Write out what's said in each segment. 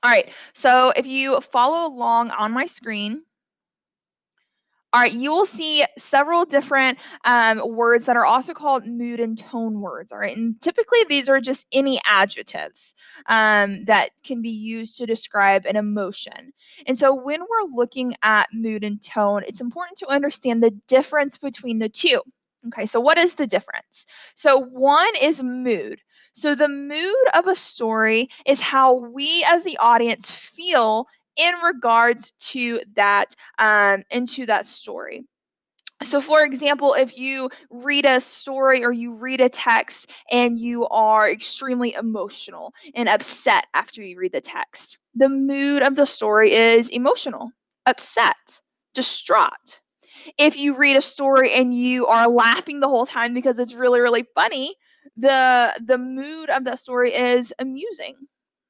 All right, so if you follow along on my screen, all right, you will see several different words that are also called mood and tone words. All right, and typically these are just any adjectives that can be used to describe an emotion. And so when we're looking at mood and tone, it's important to understand the difference between the two. Okay, so what is the difference? So one is mood. So the mood of a story is how we as the audience feel in regards to that into that story. So, for example, if you read a story or you read a text and you are extremely emotional and upset after you read the text, the mood of the story is emotional, upset, distraught. If you read a story and you are laughing the whole time because it's really, really funny, the mood of that story is amusing.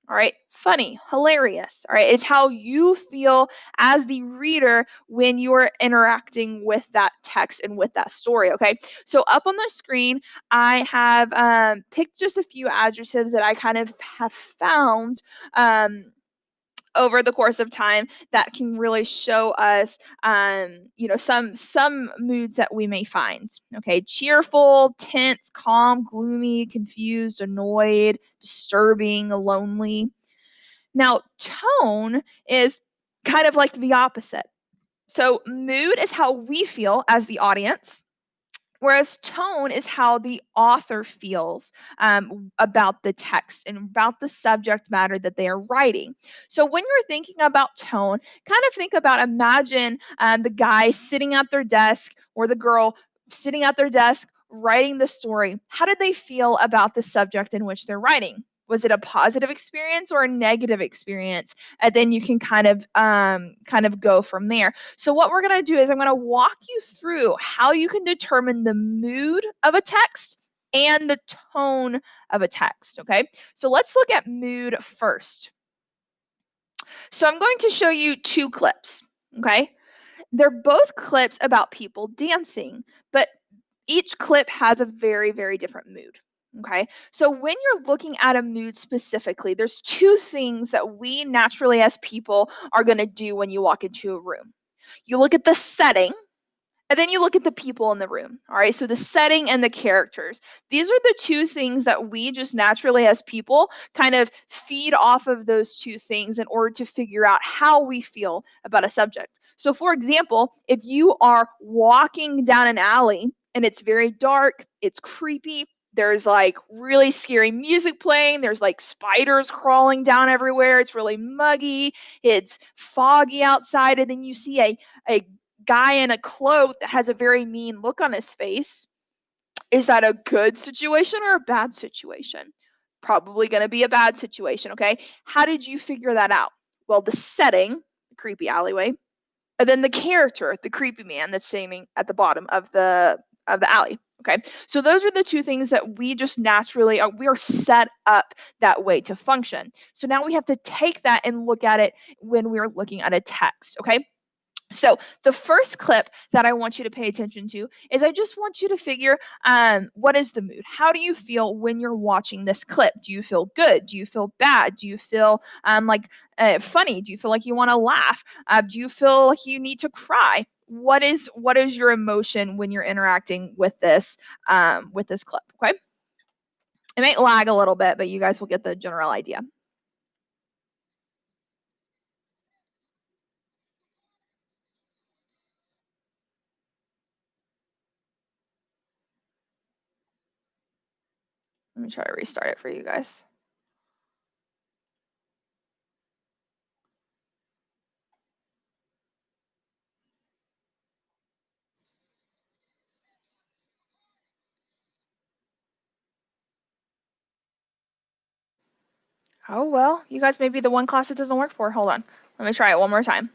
All right, funny, hilarious. All right, it's how you feel as the reader when you're interacting with that text and with that story. Okay, so up on the screen, I have picked just a few adjectives that I kind of have found over the course of time that can really show us some moods that we may find. Okay, cheerful, tense, calm, gloomy, confused, annoyed, disturbing, lonely. Now, tone is kind of like the opposite. So, mood is how we feel as the audience, whereas tone is how the author feels about the text and about the subject matter that they are writing. So, when you're thinking about tone, kind of think about imagine the guy sitting at their desk or the girl sitting at their desk writing the story. How did they feel about the subject in which they're writing? Was it a positive experience or a negative experience? And then you can kind of go from there. So what we're going to do is I'm going to walk you through how you can determine the mood of a text and the tone of a text, okay? So let's look at mood first. So I'm going to show you two clips, okay? They're both clips about people dancing, but each clip has a very, very different mood. Okay. So when you're looking at a mood specifically, there's two things that we naturally as people are going to do when you walk into a room. You look at the setting, and then you look at the people in the room. All right. So the setting and the characters. These are the two things that we just naturally as people kind of feed off of those two things in order to figure out how we feel about a subject. So, for example, if you are walking down an alley and it's very dark, it's creepy, there's like really scary music playing, there's like spiders crawling down everywhere, it's really muggy, it's foggy outside, and then you see a guy in a cloak that has a very mean look on his face. Is that a good situation or a bad situation? Probably going to be a bad situation, okay? How did you figure that out? Well, the setting, the creepy alleyway, and then the character, the creepy man that's standing at the bottom of the alley. Okay, so those are the two things that we just naturally are. We are set up that way to function. So now we have to take that and look at it when we're looking at a text. Okay, so the first clip that I want you to pay attention to is I just want you to figure what is the mood? How do you feel when you're watching this clip? Do you feel good? Do you feel bad? Do you feel funny? Do you feel like you want to laugh? Do you feel like you need to cry? What is your emotion when you're interacting with this clip? Okay, it might lag a little bit, but you guys will get the general idea. Let me try to restart it for you guys. Oh, well, you guys may be the one class it doesn't work for. Hold on. Let me try it one more time.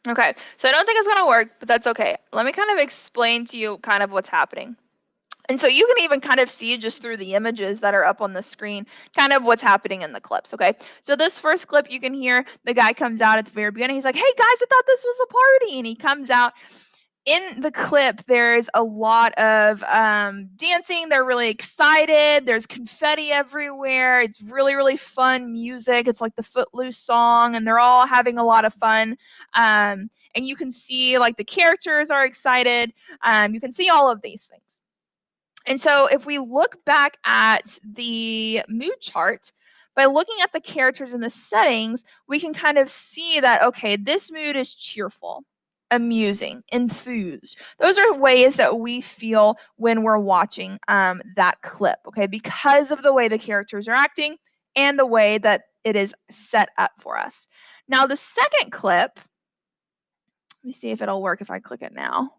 Okay, so I don't think it's gonna work, but that's okay. Let me kind of explain to you kind of what's happening. And so you can even kind of see just through the images that are up on the screen, kind of what's happening in the clips. Okay. So this first clip, you can hear the guy comes out at the very beginning. He's like, "Hey guys, I thought this was a party." And he comes out. In the clip, there's a lot of dancing. They're really excited. There's confetti everywhere. It's really, really fun music. It's like the Footloose song, and they're all having a lot of fun. And you can see like the characters are excited. You can see all of these things. And so if we look back at the mood chart, by looking at the characters and the settings, we can kind of see that, okay, this mood is cheerful, amusing, enthused. Those are ways that we feel when we're watching that clip, okay, because of the way the characters are acting and the way that it is set up for us. Now, the second clip, let me see if it'll work if I click it now.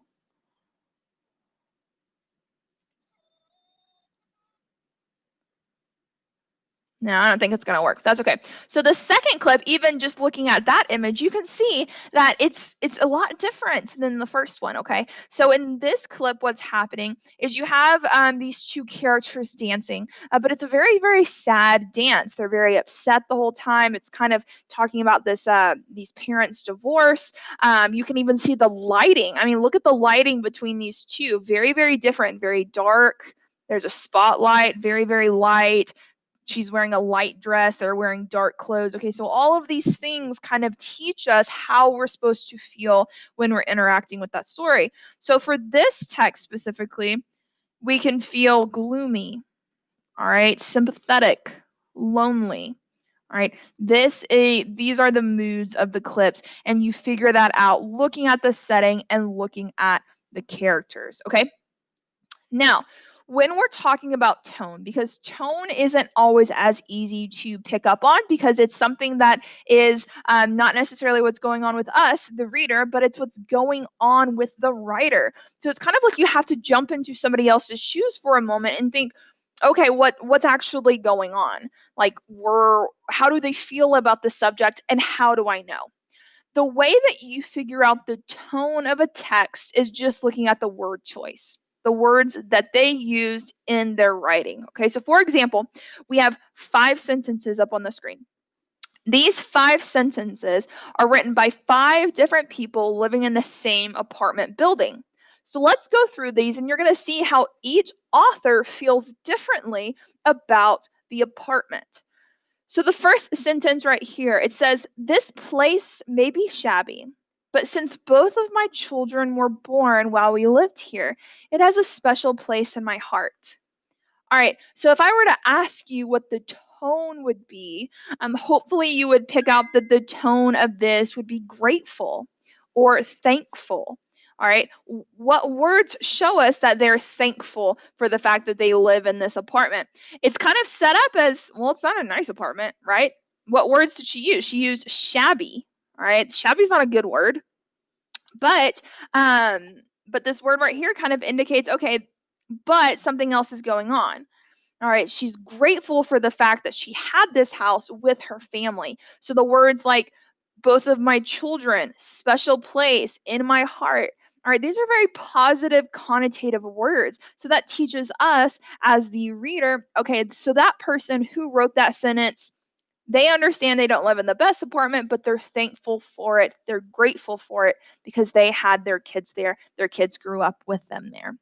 No, I don't think it's going to work. That's okay. So the second clip, even just looking at that image, you can see that it's a lot different than the first one, okay? So in this clip, what's happening is you have these two characters dancing, but it's a very, very sad dance. They're very upset the whole time. It's kind of talking about this these parents' divorce. You can even see the lighting. I mean, look at the lighting between these two. Very, very different, very dark. There's a spotlight, very, very light. She's wearing a light dress, they're wearing dark clothes. Okay, so all of these things kind of teach us how we're supposed to feel when we're interacting with that story. So for this text specifically, we can feel gloomy, all right, sympathetic, lonely. All right, these are the moods of the clips, and you figure that out looking at the setting and looking at the characters. Okay, now, when we're talking about tone, because tone isn't always as easy to pick up on because it's something that is not necessarily what's going on with us, the reader, but it's what's going on with the writer. So it's kind of like you have to jump into somebody else's shoes for a moment and think, okay, what's actually going on? Like, how do they feel about the subject, and how do I know? The way that you figure out the tone of a text is just looking at the word choice, the words that they use in their writing. Okay, so for example, we have 5 sentences up on the screen. These 5 sentences are written by 5 different people living in the same apartment building. So let's go through these, and you're going to see how each author feels differently about the apartment. So the first sentence right here, it says, "This place may be shabby, but since both of my children were born while we lived here, it has a special place in my heart." All right, so if I were to ask you what the tone would be, hopefully you would pick out that the tone of this would be grateful or thankful. All right, what words show us that they're thankful for the fact that they live in this apartment? It's kind of set up as, well, it's not a nice apartment, right? What words did she use? She used shabby. All right, shabby is not a good word, but this word right here kind of indicates, okay, but something else is going on. All right, she's grateful for the fact that she had this house with her family. So the words like both of my children, special place in my heart. All right, these are very positive connotative words. So that teaches us as the reader, okay, so that person who wrote that sentence, they understand they don't live in the best apartment, but they're thankful for it. They're grateful for it because they had their kids there. Their kids grew up with them there.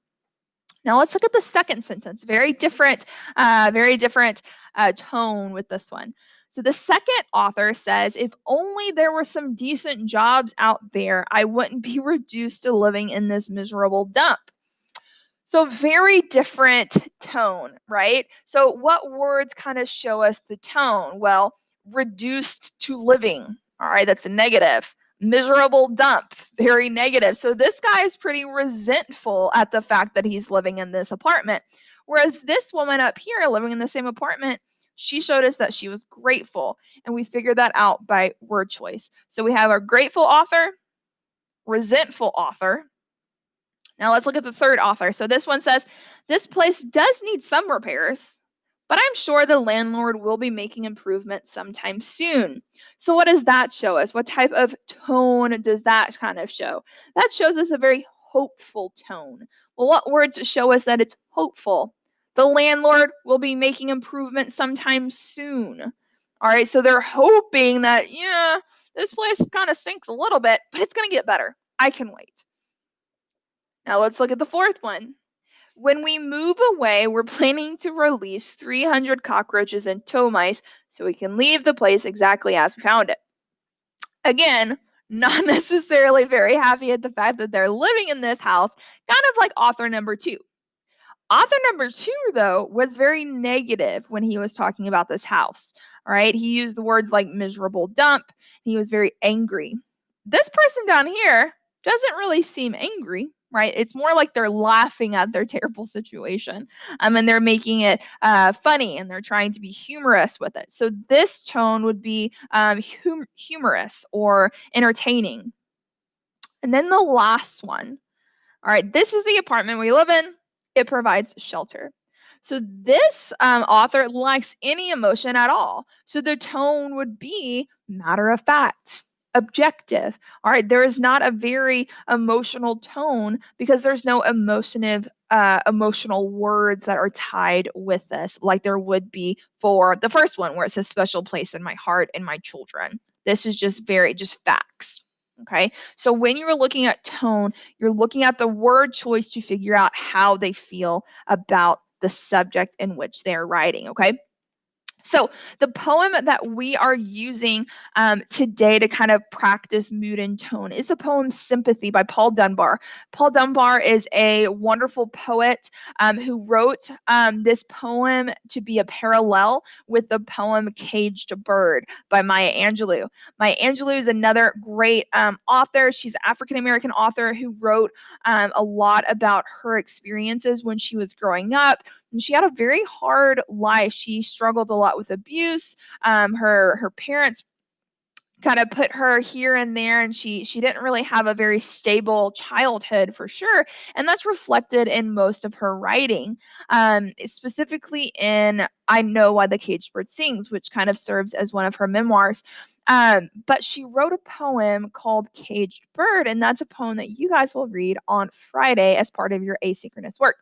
Now let's look at the second sentence. Very different tone with this one. So the second author says, "If only there were some decent jobs out there, I wouldn't be reduced to living in this miserable dump." So very different tone, right? So what words kind of show us the tone? Well, reduced to living. All right, that's a negative. Miserable dump, very negative. So this guy is pretty resentful at the fact that he's living in this apartment. Whereas this woman up here living in the same apartment, she showed us that she was grateful. And we figured that out by word choice. So we have our grateful author, resentful author. Now let's look at the third author. So this one says, "This place does need some repairs, but I'm sure the landlord will be making improvements sometime soon." So what does that show us? What type of tone does that kind of show? That shows us a very hopeful tone. Well, what words show us that it's hopeful? The landlord will be making improvements sometime soon. All right, so they're hoping that, yeah, this place kind of stinks a little bit, but it's going to get better. I can wait. Now let's look at the fourth one. When we move away, we're planning to release 300 cockroaches and termites so we can leave the place exactly as we found it. Again, not necessarily very happy at the fact that they're living in this house, kind of like author number 2. Author number 2, though, was very negative when he was talking about this house. All right, he used the words like miserable dump. He was very angry. This person down here doesn't really seem angry, right? It's more like they're laughing at their terrible situation, and they're making it funny, and they're trying to be humorous with it. So this tone would be humorous or entertaining. And then the last one. All right, this is the apartment we live in. It provides shelter. So this author lacks any emotion at all. So the tone would be matter of fact, objective. All right, there is not a very emotional tone because there's no emotional words that are tied with this, like there would be for the first one where it says special place in my heart and my children. This is just facts. Okay, so when you're looking at tone, you're looking at the word choice to figure out how they feel about the subject in which they're writing. Okay. So the poem that we are using today to kind of practice mood and tone is the poem Sympathy by Paul Dunbar. Paul Dunbar is a wonderful poet who wrote this poem to be a parallel with the poem Caged Bird by Maya Angelou. Maya Angelou is another great author. She's an African-American author who wrote a lot about her experiences when she was growing up. And she had a very hard life. She struggled a lot with abuse. Her parents kind of put her here and there, and she didn't really have a very stable childhood for sure, and that's reflected in most of her writing, specifically in I Know Why the Caged Bird Sings, which kind of serves as one of her memoirs. But she wrote a poem called Caged Bird, and that's a poem that you guys will read on Friday as part of your asynchronous work.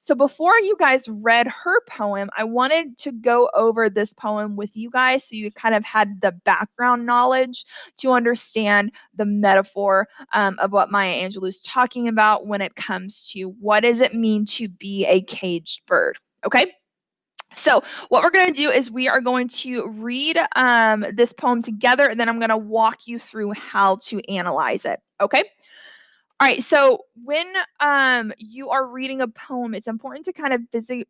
So before you guys read her poem, I wanted to go over this poem with you guys so you kind of had the background knowledge to understand the metaphor of what Maya Angelou is talking about when it comes to what does it mean to be a caged bird. Okay. So what we're going to do is we are going to read this poem together, and then I'm going to walk you through how to analyze it. Okay. All right, so when you are reading a poem, it's important to kind of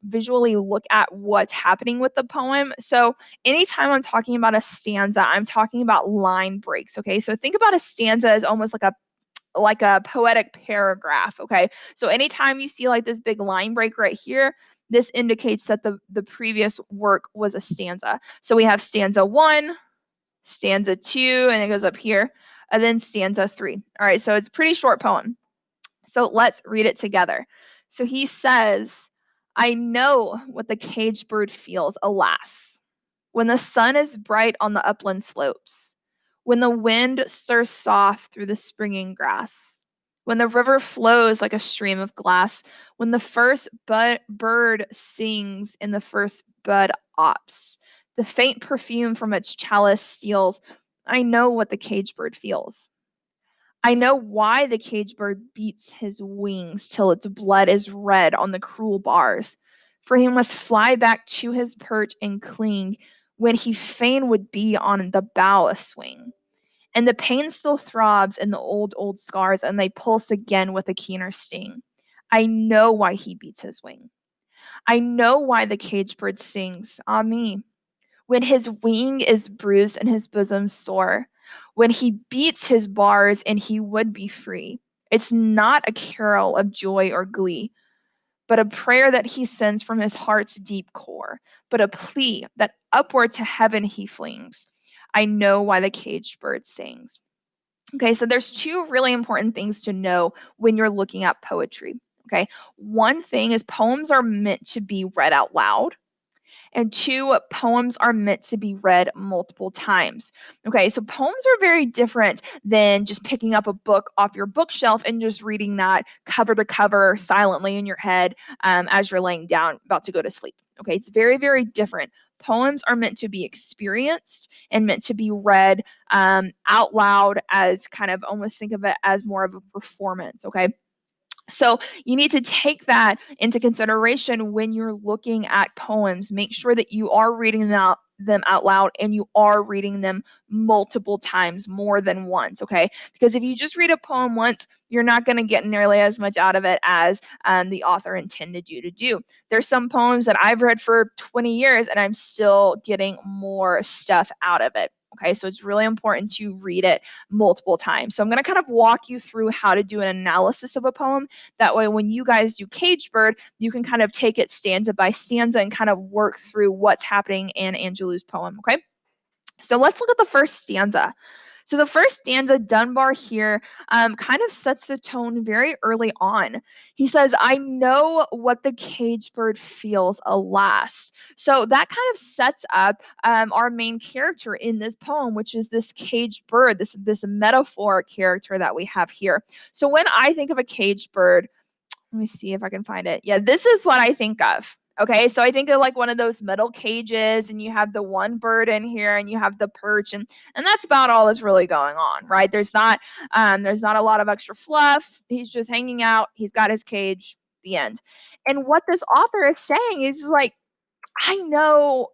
visually look at what's happening with the poem. So anytime I'm talking about a stanza, I'm talking about line breaks, okay? So think about a stanza as almost like a poetic paragraph, okay? So anytime you see like this big line break right here, this indicates that the previous work was a stanza. So we have stanza 1, stanza 2, and it goes up here, and then stanza 3. All right, so it's a pretty short poem. So let's read it together. So he says, I know what the caged bird feels, alas, when the sun is bright on the upland slopes, when the wind stirs soft through the springing grass, when the river flows like a stream of glass, when the first bird sings in the first bud ops, the faint perfume from its chalice steals. I know what the caged bird feels. I know why the caged bird beats his wings till its blood is red on the cruel bars, for he must fly back to his perch and cling when he fain would be on the bough a swing. And the pain still throbs in the old scars, and they pulse again with a keener sting. I know why he beats his wing. I know why the caged bird sings, ah me, when his wing is bruised and his bosom sore, when he beats his bars and he would be free. It's not a carol of joy or glee, but a prayer that he sends from his heart's deep core, but a plea that upward to heaven he flings. I know why the caged bird sings. Okay, so there's two really important things to know when you're looking at poetry. Okay, one thing is poems are meant to be read out loud. And 2, poems are meant to be read multiple times. Okay, so poems are very different than just picking up a book off your bookshelf and just reading that cover to cover silently in your head as you're laying down about to go to sleep. Okay, it's very, very different. Poems are meant to be experienced and meant to be read out loud, as kind of almost think of it as more of a performance. Okay, so you need to take that into consideration when you're looking at poems. Make sure that you are reading them out loud, and you are reading them multiple times, more than once, okay? Because if you just read a poem once, you're not going to get nearly as much out of it as the author intended you to do. There's some poems that I've read for 20 years and I'm still getting more stuff out of it. Okay, so it's really important to read it multiple times. So I'm going to kind of walk you through how to do an analysis of a poem. That way, when you guys do Caged Bird, you can kind of take it stanza by stanza and kind of work through what's happening in Angelou's poem, okay? So let's look at the first stanza. So the first stanza, Dunbar here kind of sets the tone very early on. He says, I know what the caged bird feels, alas. So that kind of sets up our main character in this poem, which is this caged bird, this metaphor character that we have here. So when I think of a caged bird, let me see if I can find it. Yeah, this is what I think of. Okay, so I think of like one of those metal cages, and you have the one bird in here, and you have the perch, and that's about all that's really going on, right? There's not a lot of extra fluff. He's just hanging out. He's got his cage. The end. And what this author is saying is like, I know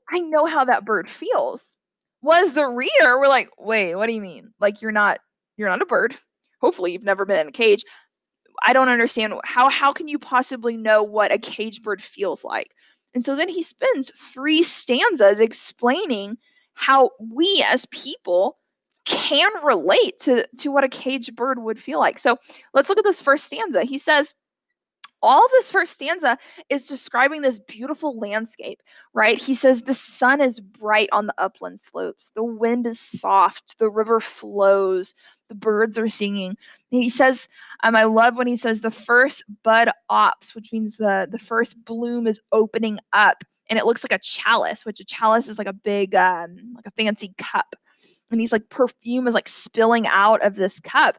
how that bird feels. Was the reader, we're like, wait, what do you mean? Like you're not a bird. Hopefully, you've never been in a cage. I don't understand how can you possibly know what a caged bird feels like? And so then he spends 3 stanzas explaining how we as people can relate to what a caged bird would feel like. So let's look at this first stanza. He says, all of this first stanza is describing this beautiful landscape, right? He says the sun is bright on the upland slopes, the wind is soft, the river flows, the birds are singing. And he says, I love when he says the first bud ops, which means the first bloom is opening up, and it looks like a chalice, which a chalice is like a big, like a fancy cup. And he's like, perfume is like spilling out of this cup.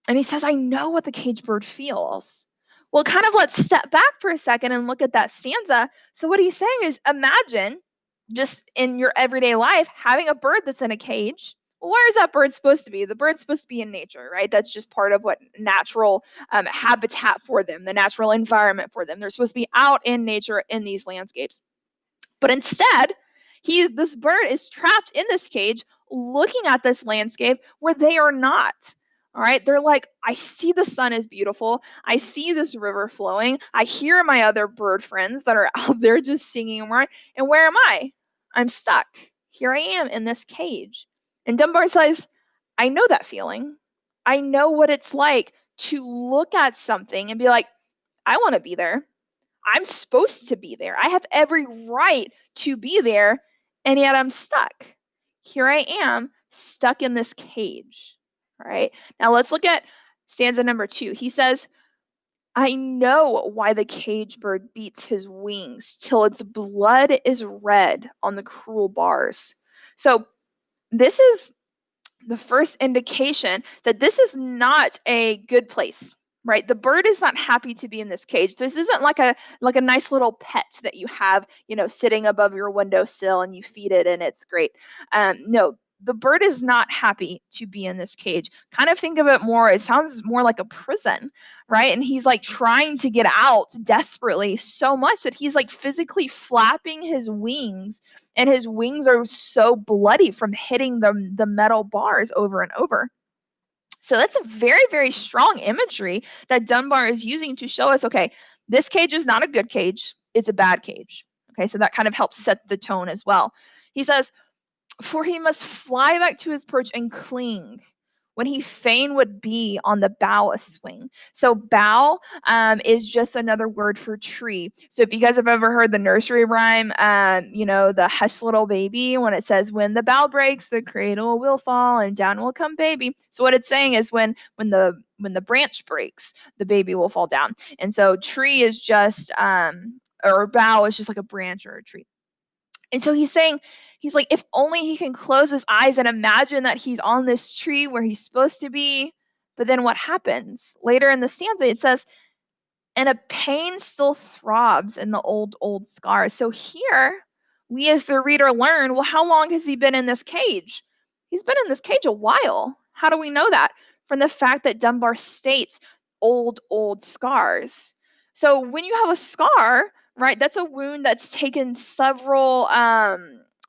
And he says, I know what the caged bird feels. Well, kind of let's step back for a second and look at that stanza. So, what he's saying is, imagine just in your everyday life having a bird that's in a cage. Well, where is that bird supposed to be? The bird's supposed to be in nature, right? That's just part of what natural habitat for them, the natural environment for them. They're supposed to be out in nature in these landscapes. But instead, this bird is trapped in this cage looking at this landscape where they are not. All right, they're like, I see the sun is beautiful. I see this river flowing. I hear my other bird friends that are out there just singing. Right? And where am I? I'm stuck. Here I am in this cage. And Dunbar says, I know that feeling. I know what it's like to look at something and be like, I want to be there. I'm supposed to be there. I have every right to be there, and yet I'm stuck. Here I am, stuck in this cage. All right. Now let's look at stanza number 2. He says, I know why the cage bird beats his wings till its blood is red on the cruel bars. So this is the first indication that this is not a good place, right? The bird is not happy to be in this cage. This isn't like a nice little pet that you have, sitting above your windowsill and you feed it and it's great. No, the bird is not happy to be in this cage. Kind of think of it more, it sounds more like a prison, right? And he's like trying to get out desperately, so much that he's like physically flapping his wings, and his wings are so bloody from hitting the metal bars over and over. So that's a very, very strong imagery that Dunbar is using to show us, okay, this cage is not a good cage, it's a bad cage. Okay, so that kind of helps set the tone as well. He says, for he must fly back to his perch and cling when he fain would be on the bough a swing. So bough is just another word for tree. So if you guys have ever heard the nursery rhyme, the Hush Little Baby, when it says, when the bough breaks, the cradle will fall and down will come baby. So what it's saying is when the branch breaks, the baby will fall down. And so tree is just, or bough is just like a branch or a tree. And so he's saying, he's like, if only he can close his eyes and imagine that he's on this tree where he's supposed to be. But then what happens? Later in the stanza, it says, and a pain still throbs in the old scars. So here, we as the reader learn, well, how long has he been in this cage? He's been in this cage a while. How do we know that? From the fact that Dunbar states old scars. So when you have a scar, right, that's a wound that's taken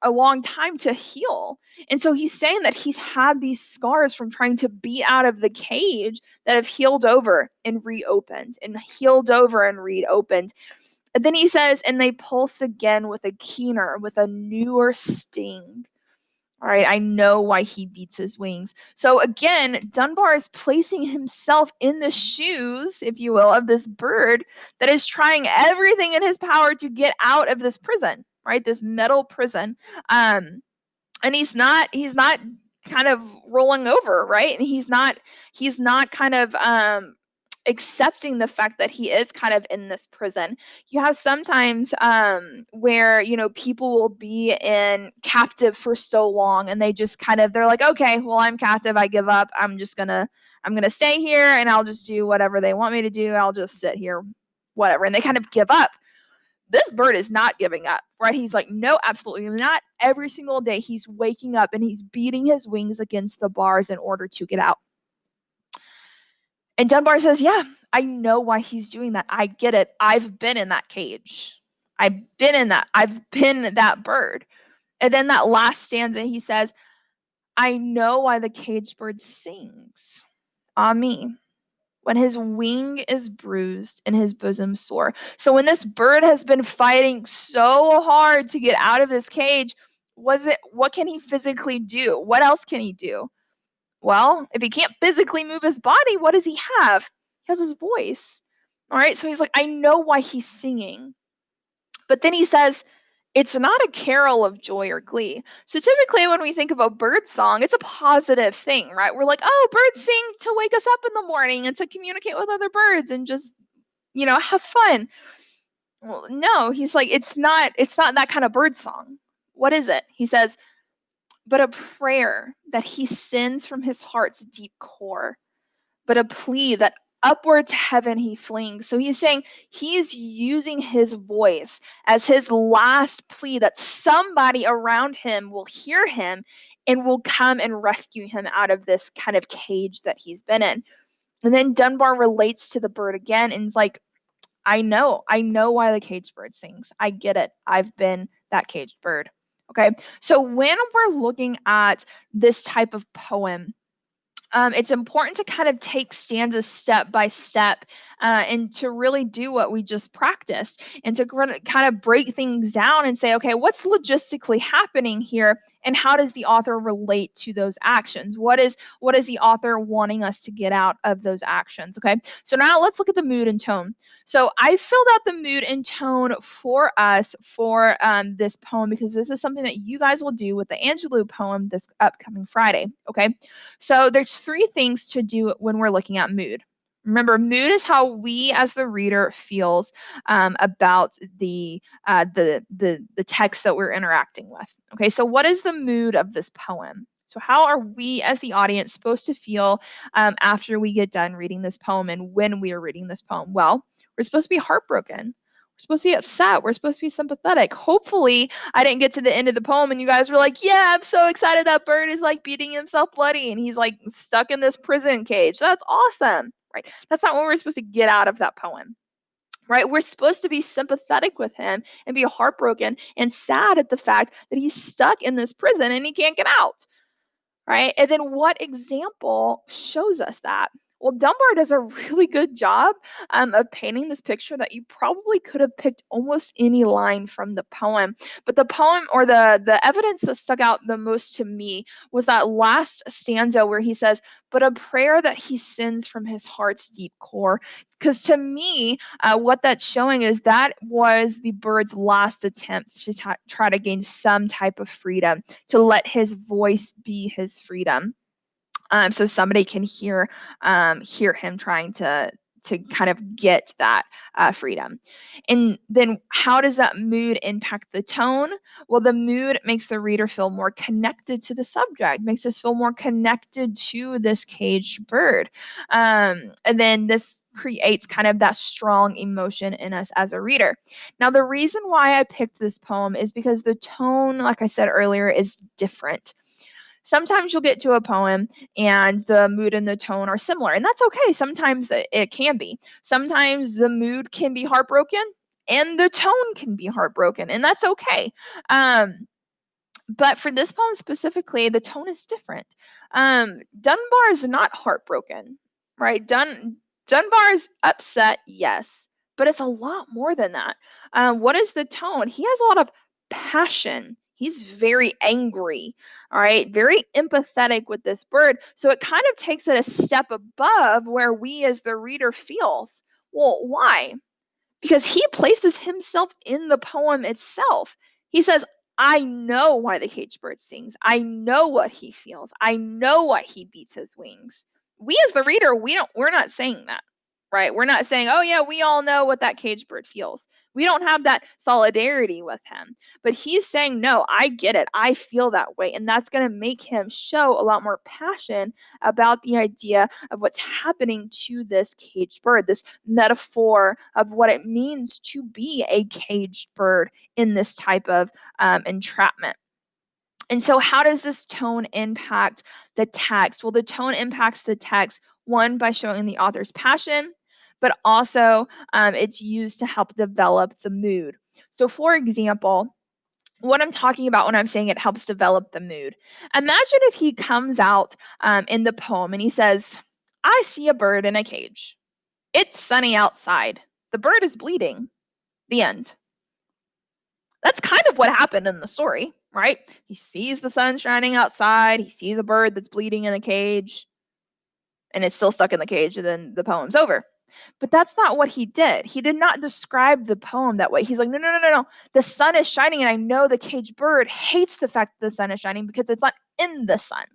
a long time to heal. And so he's saying that he's had these scars from trying to be out of the cage that have healed over and reopened and healed over and reopened. And then he says, and they pulse again with a keener, with a newer sting. All right, I know why he beats his wings. So again, Dunbar is placing himself in the shoes, if you will, of this bird that is trying everything in his power to get out of this prison, right? This metal prison. And he's not kind of rolling over, right? And he's not kind of accepting the fact that he is kind of in this prison. You have sometimes where, you know, people will be in captive for so long and they just kind of, they're like, okay, well, I'm captive, I give up, I'm gonna stay here and I'll just do whatever they want me to do, I'll just sit here, whatever, and they kind of give up. This bird is not giving up, right? He's like, no, absolutely not. Every single day he's waking up and he's beating his wings against the bars in order to get out. And Dunbar says, yeah, I know why he's doing that. I get it. I've been in that cage. I've been that bird. And then that last stanza, he says, I know why the caged bird sings. Ah me, when his wing is bruised and his bosom sore. So when this bird has been fighting so hard to get out of this cage, what can he physically do? What else can he do? Well, if he can't physically move his body, what does he have? He has his voice. All right, so he's like, I know why he's singing. But then he says, it's not a carol of joy or glee. So typically when we think about bird song, it's a positive thing, right? We're like, oh, birds sing to wake us up in the morning and to communicate with other birds and just, you know, have fun. Well, no, he's like, it's not that kind of bird song. What is it? He says, but a prayer that he sends from his heart's deep core, but a plea that upward to heaven he flings. So he's saying he is using his voice as his last plea that somebody around him will hear him and will come and rescue him out of this kind of cage that he's been in. And then Dunbar relates to the bird again and is like, I know why the caged bird sings. I get it. I've been that caged bird. Okay. So when we're looking at this type of poem, it's important to kind of take stanzas step by step and to really do what we just practiced and to kind of break things down and say, okay, what's logistically happening here and how does the author relate to those actions? What is the author wanting us to get out of those actions? Okay, so now let's look at the mood and tone. So I filled out the mood and tone for us for this poem because this is something that you guys will do with the Angelou poem this upcoming Friday. Okay, so there's 3 things to do when we're looking at mood. Remember, mood is how we as the reader feels about the text that we're interacting with. Okay, so what is the mood of this poem? So how are we as the audience supposed to feel after we get done reading this poem and when we are reading this poem? Well, we're supposed to be heartbroken. We're supposed to be upset. We're supposed to be sympathetic. Hopefully, I didn't get to the end of the poem and you guys were like, yeah, I'm so excited that bird is like beating himself bloody and he's like stuck in this prison cage. That's awesome, right? That's not what we're supposed to get out of that poem. Right? We're supposed to be sympathetic with him and be heartbroken and sad at the fact that he's stuck in this prison and he can't get out. Right? And then what example shows us that? Well, Dunbar does a really good job of painting this picture that you probably could have picked almost any line from the poem. But the poem or the evidence that stuck out the most to me was that last stanza where he says, but a prayer that he sends from his heart's deep core. Because to me, what that's showing is that was the bird's last attempt to try to gain some type of freedom, to let his voice be his freedom. So somebody can hear him trying to kind of get that freedom. And then how does that mood impact the tone? Well, the mood makes the reader feel more connected to the subject, makes us feel more connected to this caged bird. And then this creates kind of that strong emotion in us as a reader. Now, the reason why I picked this poem is because the tone, like I said earlier, is different. Sometimes you'll get to a poem and the mood and the tone are similar, and that's okay. Sometimes it can be. Sometimes the mood can be heartbroken and the tone can be heartbroken, and that's okay. But for this poem specifically, the tone is different. Dunbar is not heartbroken, right? Dunbar is upset, yes, but it's a lot more than that. What is the tone? He has a lot of passion. He's very angry, all right, very empathetic with this bird. So it kind of takes it a step above where we as the reader feels. Well, why? Because he places himself in the poem itself. He says, I know why the caged bird sings. I know what he feels. I know why he beats his wings. We as the reader, we're not saying that, right? We're not saying, oh yeah, we all know what that caged bird feels. We don't have that solidarity with him. But he's saying, no, I get it. I feel that way. And that's going to make him show a lot more passion about the idea of what's happening to this caged bird, this metaphor of what it means to be a caged bird in this type of entrapment. And so, how does this tone impact the text? Well, the tone impacts the text, one, by showing the author's passion, but also it's used to help develop the mood. So, for example, what I'm talking about when I'm saying it helps develop the mood. Imagine if he comes out in the poem and he says, I see a bird in a cage. It's sunny outside. The bird is bleeding. The end. That's kind of what happened in the story, right? He sees the sun shining outside. He sees a bird that's bleeding in a cage, and it's still stuck in the cage, and then the poem's over. But that's not what he did. He did not describe the poem that way. He's like, no, no, no, no, no. The sun is shining, and I know the caged bird hates the fact that the sun is shining because it's not in the sun.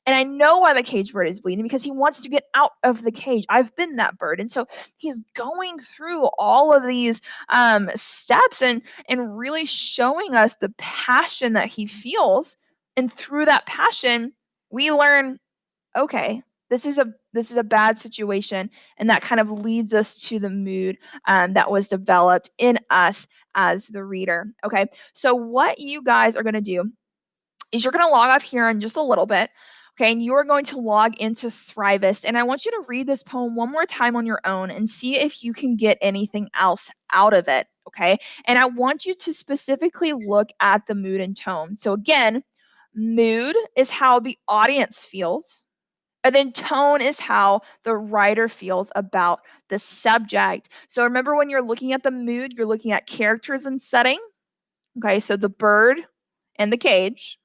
And I know why the caged bird is bleeding because he wants to get out of the cage. I've been that bird. And so he's going through all of these steps and really showing us the passion that he feels. And through that passion, we learn, okay, this is a bad situation, and that kind of leads us to the mood that was developed in us as the reader. Okay, so what you guys are going to do is you're going to log off here in just a little bit. Okay, and you are going to log into Thrivist, and I want you to read this poem one more time on your own and see if you can get anything else out of it. Okay, and I want you to specifically look at the mood and tone. So again, mood is how the audience feels, and then tone is how the writer feels about the subject. So remember, when you're looking at the mood, you're looking at characters and setting. Okay, so the bird and the cage.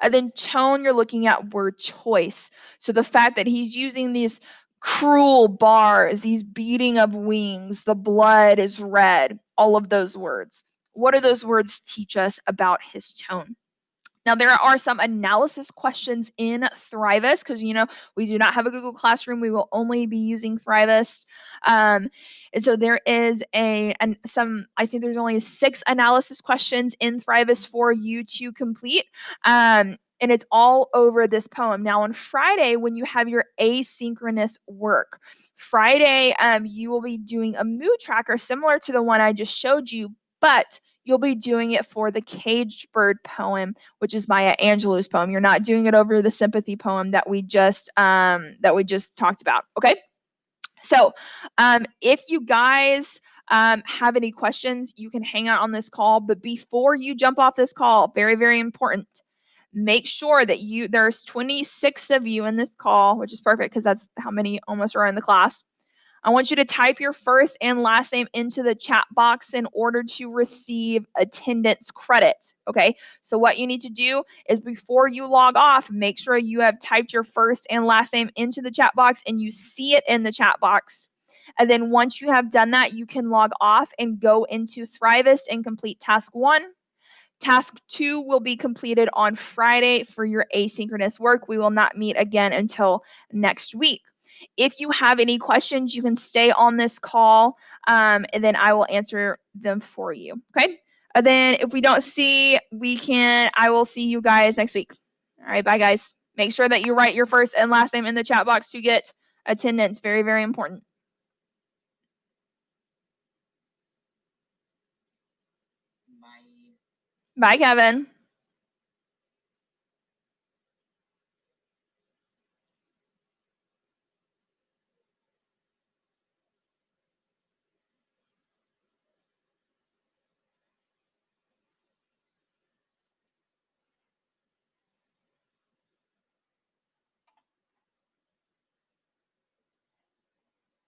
And then tone, you're looking at word choice. So the fact that he's using these cruel bars, these beating of wings, the blood is red, all of those words. What do those words teach us about his tone? Now, there are some analysis questions in Thrivist because, we do not have a Google Classroom. We will only be using Thrivist. And so there is I think there's only 6 analysis questions in Thrivist for you to complete. And it's all over this poem. Now, on Friday, when you have your asynchronous work, Friday, you will be doing a mood tracker similar to the one I just showed you, but you'll be doing it for the Caged Bird poem, which is Maya Angelou's poem. You're not doing it over the sympathy poem that we just talked about. Okay. So if you guys have any questions, you can hang out on this call. But before you jump off this call, very, very important, make sure that there's 26 of you in this call, which is perfect because that's how many almost are in the class. I want you to type your first and last name into the chat box in order to receive attendance credit. Okay, so what you need to do is before you log off, make sure you have typed your first and last name into the chat box and you see it in the chat box. And then once you have done that, you can log off and go into Thrivist and complete task 1. Task 2 will be completed on Friday for your asynchronous work. We will not meet again until next week. If you have any questions, you can stay on this call, and then I will answer them for you. Okay. And then if we don't see, I will see you guys next week. All right. Bye, guys. Make sure that you write your first and last name in the chat box to get attendance. Very, very important. Bye, Kevin.